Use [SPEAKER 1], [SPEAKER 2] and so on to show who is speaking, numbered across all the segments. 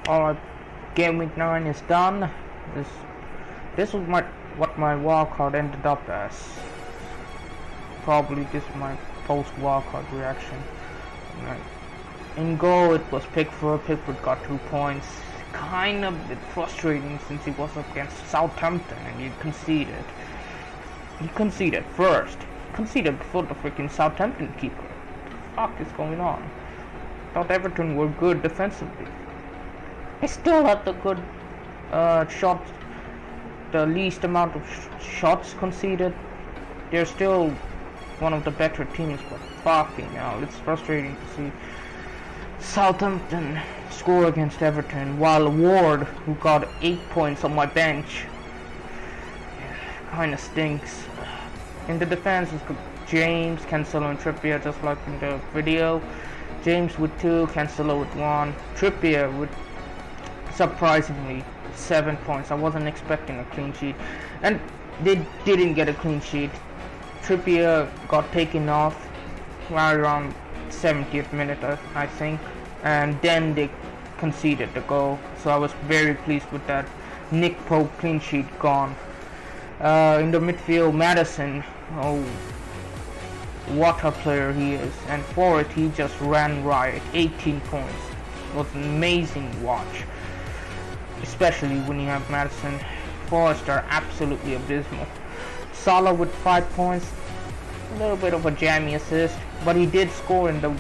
[SPEAKER 1] Alright, game week 9 is done. This was what my wildcard ended up as. Probably this is my post wildcard reaction. In goal it was Pickford. Pickford got 2 points. Kind of a bit frustrating since he was up against Southampton and he conceded. He conceded first. Conceded before the freaking Southampton keeper. What the fuck is going on? Thought Everton were good defensively. They still had the good shots, the least amount of shots conceded. They're still one of the better teams, but fucking hell, it's frustrating to see Southampton score against Everton while Ward, who got 8 points on my bench, kinda stinks. In the defense is James, Cancelo and Trippier, just like in the video. James with 2, Cancelo with 1, Trippier with surprisingly 7 points. I wasn't expecting a clean sheet, and they didn't get a clean sheet. Trippier got taken off right around 70th minute, I think, and then they conceded the goal, so I was very pleased with that. Nick Pope clean sheet gone. In the midfield, Maddison, oh, what a player he is, and for it he just ran riot. 18 points. It was an amazing watch, especially when you have Maddison. Forrest are absolutely abysmal. Salah with 5 points, a little bit of a jammy assist, but he did score in the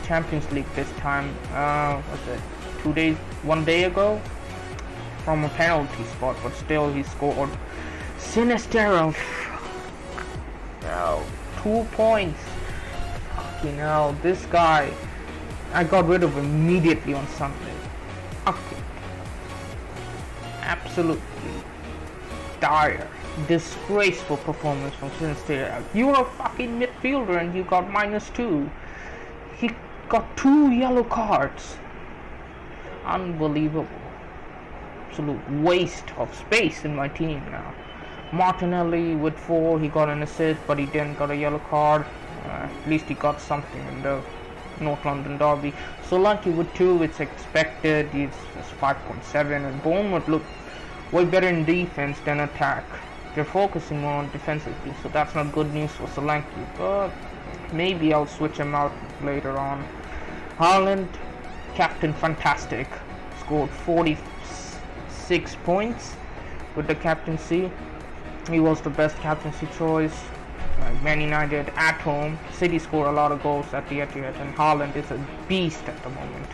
[SPEAKER 1] Champions League this time. Was it 1 day ago? From a penalty spot, but still he scored. Sinistero, no, 2 points. Fucking hell, this guy, I got rid of him immediately on Sunday. Fucking absolutely dire, disgraceful performance from Sinistero. You are a fucking midfielder and you got -2. He got 2 yellow cards. Unbelievable. Absolute waste of space in my team now. Martinelli with 4, he got an assist, but he didn't got a yellow card. At least he got something in the North London derby. Solanke with 2, it's expected. He's 5.7, and Bournemouth look way better in defense than attack. They're focusing more on defensively, so that's not good news for Solanke, but maybe I'll switch him out later on. Haaland, Captain Fantastic, scored 46 points with the captaincy. He was the best captaincy choice. Man United at home. City scored a lot of goals at the Etihad, and Haaland is a beast at the moment.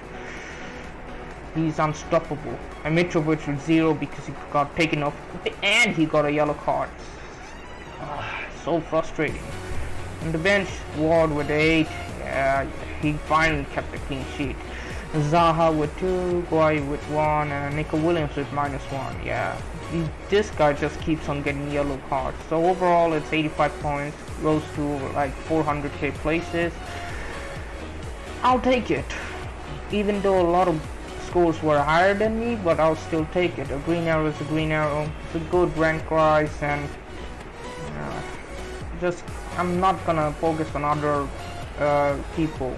[SPEAKER 1] He's unstoppable. And Mitrovic with 0 because he got taken off and he got a yellow card. So frustrating. On the bench, Ward with 8. Yeah, he finally kept a clean sheet. Zaha with 2, Guay with 1, and Nico Williams with -1. Yeah, this guy just keeps on getting yellow cards. So overall, it's 85 points, rose to like 400k places. I'll take it, even though a lot of scores were higher than me, but I'll still take it. A green arrow is a green arrow. It's a good rank rise, and I'm not gonna focus on other people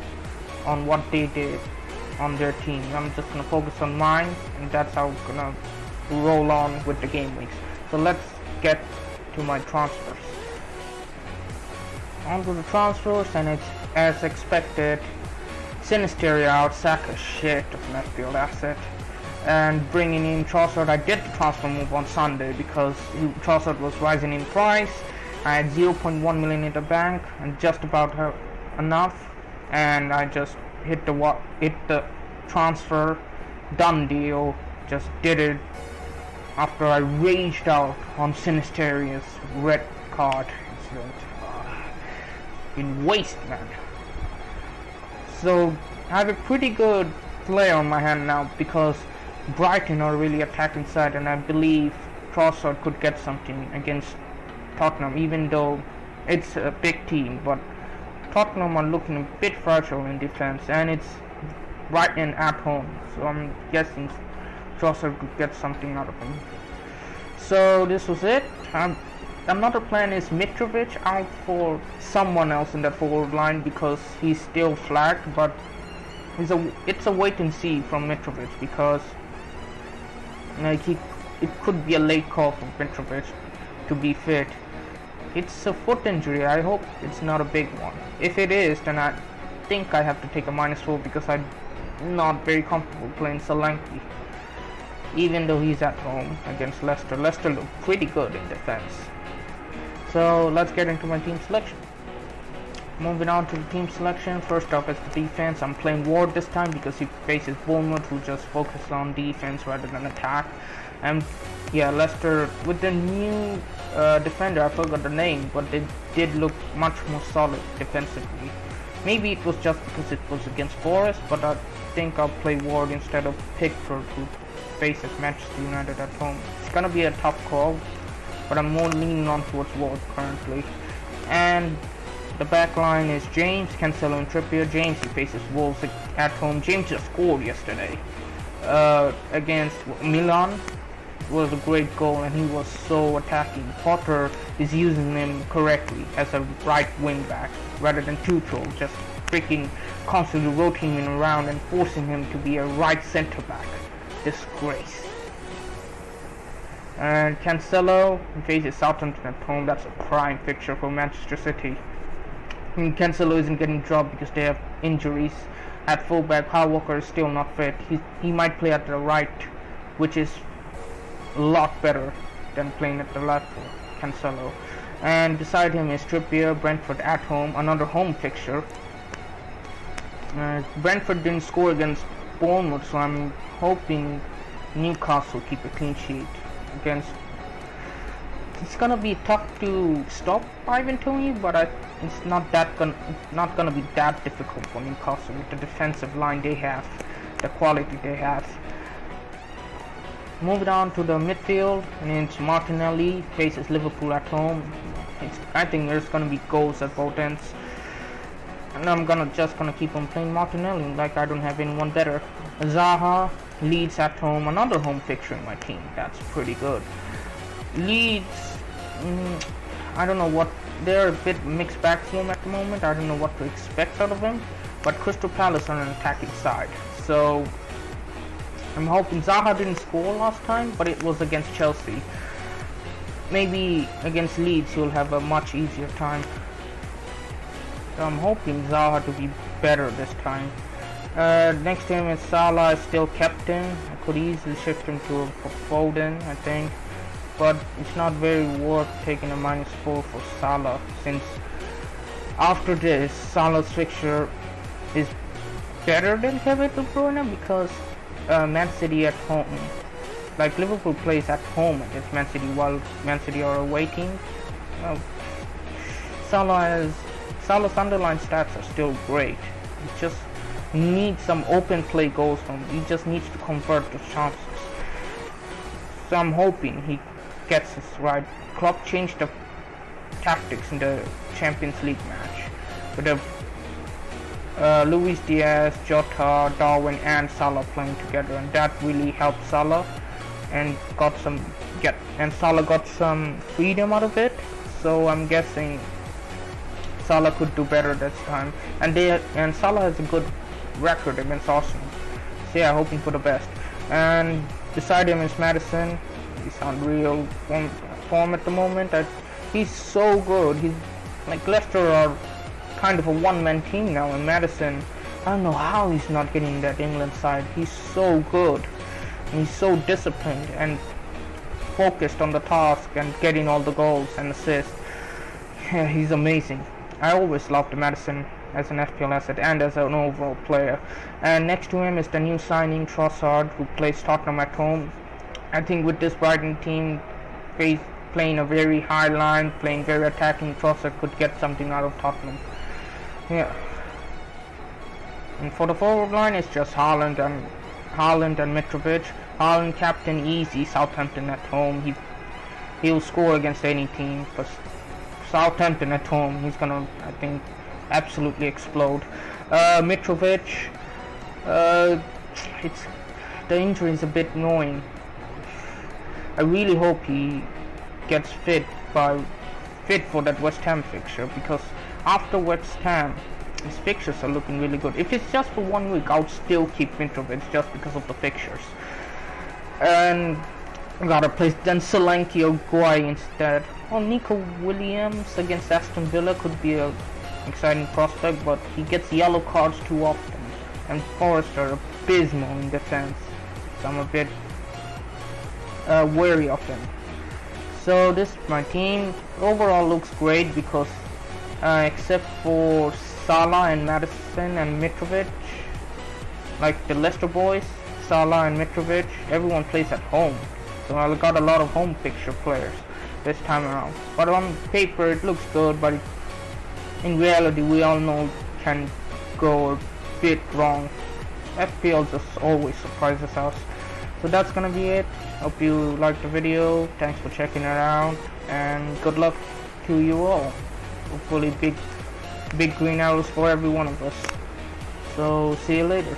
[SPEAKER 1] on what they did on their team. I'm just gonna focus on mine, and that's how I'm gonna roll on with the game weeks. So let's get to my transfers. On to the transfers, and it's as expected. Sinistero out, Saka shit of Midfield asset, and bringing in Trossard. I did the transfer move on Sunday because Trossard was rising in price. I had 0.1 million in the bank and just about enough, and I just hit the transfer, done deal. Just did it after I raged out on Sinistero's red card incident. In waste, man. So I have a pretty good player on my hand now because Brighton are really attacking side, and I believe Trossard could get something against Tottenham, even though it's a big team. But Tottenham are looking a bit fragile in defense, and it's Brighton at home, so I'm guessing Trossard could get something out of him. So this was it. Another plan is Mitrovic out for someone else in that forward line because he's still flagged, but it's a wait and see from Mitrovic because Like it could be a late call for Mitrovic to be fit. It's a foot injury. I hope it's not a big one. If it is, then I think I have to take a -4 because I'm not very comfortable playing Solanke. Even though he's at home against Leicester. Leicester look pretty good in defense. So let's get into my team selection. Moving on to the team selection. First up is the defense. I'm playing Ward this time because he faces Bournemouth, who just focus on defense rather than attack. And yeah, Leicester with the new defender, I forgot the name, but they did look much more solid defensively. Maybe it was just because it was against Forest, but I think I'll play Ward instead of Pickford, who faces Manchester United at home. It's gonna be a tough call, but I'm more leaning on towards Ward currently. And the back line is James, Cancelo and Trippier. James, he faces Wolves at home. James just scored yesterday against Milan. It was a great goal and he was so attacking. Potter is using him correctly as a right wing back rather than Tuchel, just freaking constantly rotating him around and forcing him to be a right centre back. Disgrace. And Cancelo faces Southampton at home. That's a prime fixture for Manchester City. Cancelo isn't getting dropped because they have injuries. At fullback, Kyle Walker is still not fit. He might play at the right, which is a lot better than playing at the left for Cancelo. And beside him is Trippier, Brentford at home, another home fixture. Brentford didn't score against Bournemouth, so I'm hoping Newcastle keep a clean sheet against. It's gonna be tough to stop Ivan Toney, but it's not gonna be that difficult for Newcastle with the defensive line they have, the quality they have. Moving on to the midfield, and it's Martinelli faces Liverpool at home. I think there's gonna be goals at both ends, and I'm just gonna keep on playing Martinelli like I don't have anyone better. Zaha, Leeds at home, another home fixture in my team. That's pretty good. Leeds, I don't know what, they're a bit mixed back form at the moment. I don't know what to expect out of them, but Crystal Palace on an attacking side, so I'm hoping. Zaha didn't score last time, but it was against Chelsea. Maybe against Leeds he'll have a much easier time. So I'm hoping Zaha to be better this time. Next to him is Salah, is still captain. I could easily shift him to Foden, I think. But it's not very worth taking a -4 for Salah, since after this, Salah's fixture is better than Kevin De Bruyne because Man City at home, like Liverpool plays at home against Man City while Man City are away teams. Salah's underlying stats are still great. He just needs some open play goals from him. He just needs to convert the chances. So I'm hoping he gets this right. Klopp changed the tactics in the Champions League match with the Luis Diaz, Jota, Darwin and Salah playing together, and that really helped Salah and Salah got some freedom out of it. So I'm guessing Salah could do better this time, and Salah has a good record against Arsenal. So yeah, hoping for the best. And beside him is Maddison. He's on real form at the moment. He's so good. He's like, Leicester are kind of a one-man team now, and Maddison, I don't know how he's not getting that England side. He's so good. And he's so disciplined and focused on the task and getting all the goals and assists. Yeah, he's amazing. I always loved Maddison as an FPL asset and as an overall player. And next to him is the new signing Trossard, who plays Tottenham at home. I think with this Brighton team playing a very high line, playing very attacking, Trossard could get something out of Tottenham. Yeah. And for the forward line, it's just Haaland and Mitrovic. Haaland captain, easy. Southampton at home. He'll score against any team. But Southampton at home, he's gonna, I think, absolutely explode. Mitrovic, the injury is a bit annoying. I really hope he gets fit for that West Ham fixture, because after West Ham, his fixtures are looking really good. If it's just for 1 week, I'll still keep Mitrovic just because of the fixtures. and gotta place then Solanke or Guay instead. Well, Nico Williams against Aston Villa could be a exciting prospect, but he gets yellow cards too often, and Forest are abysmal in defense, so I'm a bit wary of him. So this is my team. Overall looks great because except for Salah and Maddison and Mitrovic, like the Leicester boys, Salah and Mitrovic, everyone plays at home. So I got a lot of home fixture players this time around. But on paper it looks good, but in reality we all know it can go a bit wrong. FPL just always surprises us. So that's gonna be it. Hope you liked the video. Thanks for checking it out, and good luck to you all. Hopefully big green arrows for every one of us. So see you later.